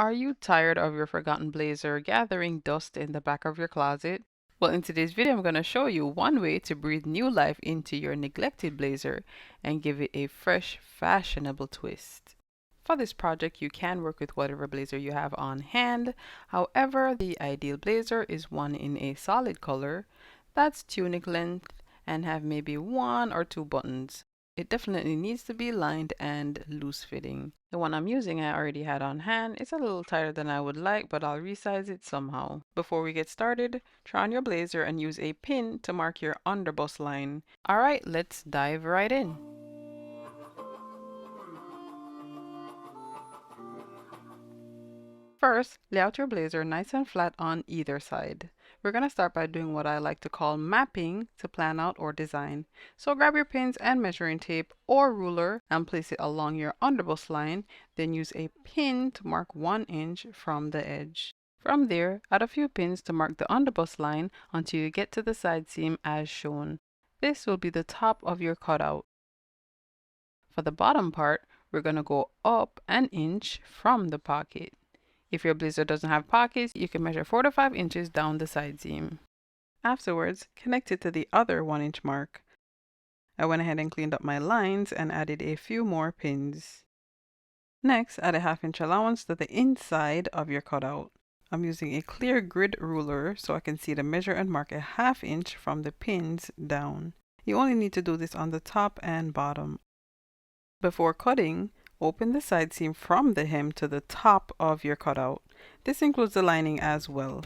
Are you tired of your forgotten blazer gathering dust in the back of your closet? Well, in today's video, I'm going to show you one way to breathe new life into your neglected blazer and give it a fresh, fashionable twist. For this project, you can work with whatever blazer you have on hand. However, the ideal blazer is one in a solid color that's tunic length and have maybe one or two buttons. It definitely needs to be lined and loose fitting. The one I'm using I already had on hand. It's a little tighter than I would like, but I'll resize it somehow. Before we get started, try on your blazer and use a pin to mark your underbust line. Alright, let's dive right in. First, lay out your blazer nice and flat on either side. We're going to start by doing what I like to call mapping to plan out or design. So grab your pins and measuring tape or ruler and place it along your underbust line, then use a pin to mark 1 inch from the edge. From there, add a few pins to mark the underbust line until you get to the side seam as shown. This will be the top of your cutout. For the bottom part, we're going to go up 1 inch from the pocket. If your blazer doesn't have pockets, you can measure 4 to 5 inches down the side seam. Afterwards, connect it to the other 1 inch mark. I went ahead and cleaned up my lines and added a few more pins. Next, add a 1/2 inch allowance to the inside of your cutout. I'm using a clear grid ruler so I can see the measure and mark a 1/2 inch from the pins down. You only need to do this on the top and bottom. Before cutting, open the side seam from the hem to the top of your cutout. This includes the lining as well.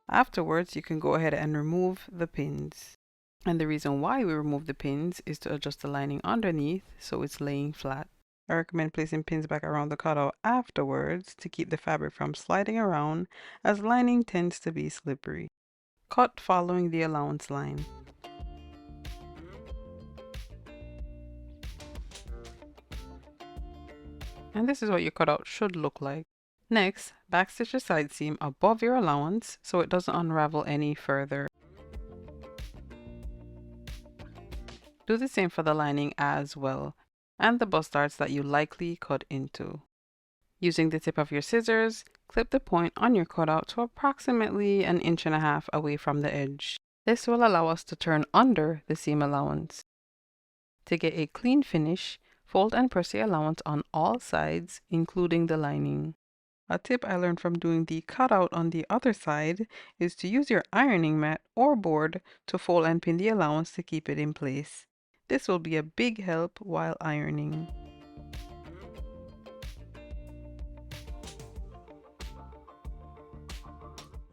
Afterwards, you can go ahead and remove the pins. And the reason why we remove the pins is to adjust the lining underneath so it's laying flat. I recommend placing pins back around the cutout afterwards to keep the fabric from sliding around, as lining tends to be slippery. Cut following the allowance line. And this is what your cutout should look like. Next, backstitch the side seam above your allowance so it doesn't unravel any further. Do the same for the lining as well, and the bust darts that you likely cut into. Using the tip of your scissors, clip the point on your cutout to approximately 1.5 inches away from the edge. This will allow us to turn under the seam allowance. To get a clean finish, fold and press the allowance on all sides, including the lining. A tip I learned from doing the cutout on the other side is to use your ironing mat or board to fold and pin the allowance to keep it in place. This will be a big help while ironing.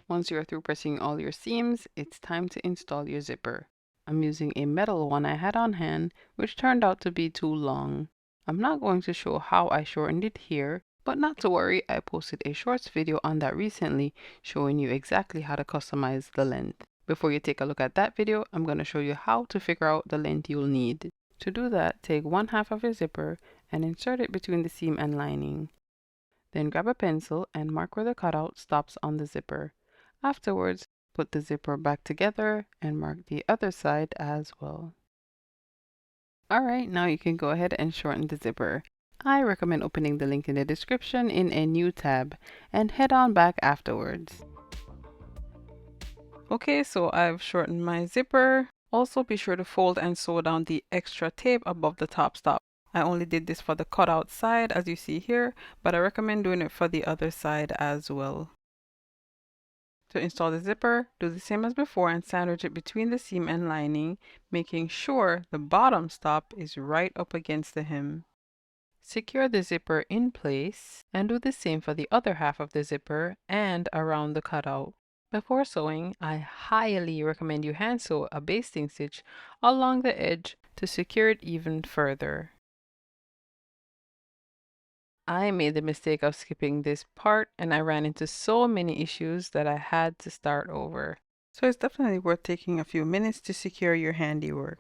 Once you are through pressing all your seams, it's time to install your zipper. I'm using a metal one I had on hand, which turned out to be too long. I'm not going to show how I shortened it here, but not to worry, I posted a shorts video on that recently showing you exactly how to customize the length. Before you take a look at that video, I'm going to show you how to figure out the length you'll need. To do that, take 1/2 of your zipper and insert it between the seam and lining. Then grab a pencil and mark where the cutout stops on the zipper. Afterwards, put the zipper back together and mark the other side as well. Alright, now you can go ahead and shorten the zipper. I recommend opening the link in the description in a new tab and head on back afterwards. Okay, so I've shortened my zipper. Also be sure to fold and sew down the extra tape above the top stop. I only did this for the cutout side as you see here, but I recommend doing it for the other side as well. To install the zipper, do the same as before and sandwich it between the seam and lining, making sure the bottom stop is right up against the hem. Secure the zipper in place and do the same for the other half of the zipper and around the cutout. Before sewing, I highly recommend you hand sew a basting stitch along the edge to secure it even further. I made the mistake of skipping this part and I ran into so many issues that I had to start over. So it's definitely worth taking a few minutes to secure your handiwork.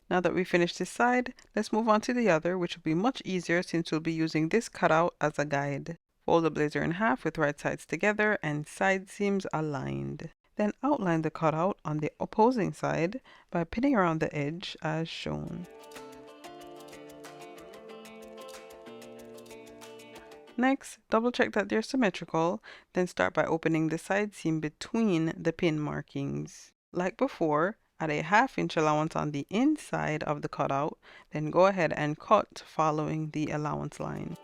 Now that we finished this side, Let's move on to the other, which will be much easier since we'll be using this cutout as a guide. Fold the blazer in half with right sides together and side seams aligned. Then outline the cutout on the opposing side by pinning around the edge as shown. Next, double check that they're symmetrical, then start by opening the side seam between the pin markings. Like before, add a 1/2 inch allowance on the inside of the cutout, then go ahead and cut following the allowance line.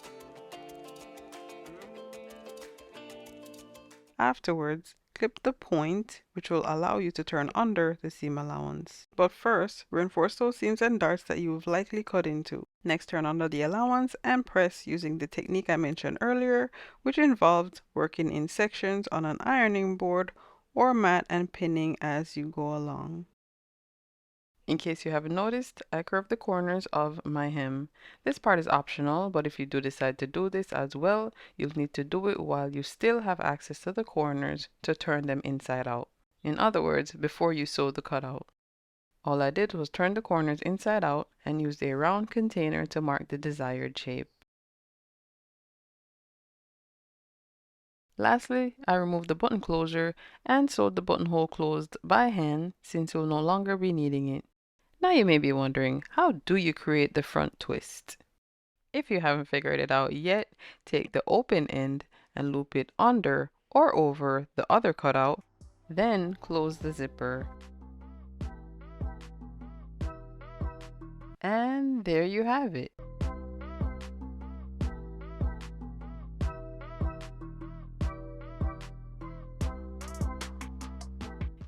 Afterwards, clip the point, which will allow you to turn under the seam allowance. But first, reinforce those seams and darts that you've likely cut into. Next, turn under the allowance and press using the technique I mentioned earlier, which involved working in sections on an ironing board or mat and pinning as you go along. In case you haven't noticed, I curved the corners of my hem. This part is optional, but if you do decide to do this as well, you'll need to do it while you still have access to the corners to turn them inside out. In other words, before you sew the cutout. All I did was turn the corners inside out and used a round container to mark the desired shape. Lastly, I removed the button closure and sewed the buttonhole closed by hand since you'll no longer be needing it. Now you may be wondering, how do you create the front twist? If you haven't figured it out yet, take the open end and loop it under or over the other cutout, then close the zipper. And there you have it.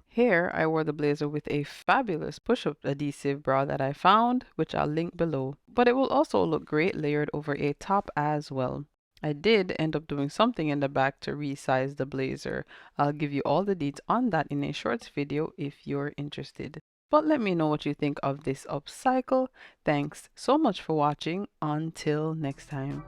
Here, I wore the blazer with a fabulous push-up adhesive bra that I found, which I'll link below. But it will also look great layered over a top as well. I did end up doing something in the back to resize the blazer. I'll give you all the deets on that in a shorts video if you're interested. But let me know what you think of this upcycle. Thanks so much for watching. Until next time.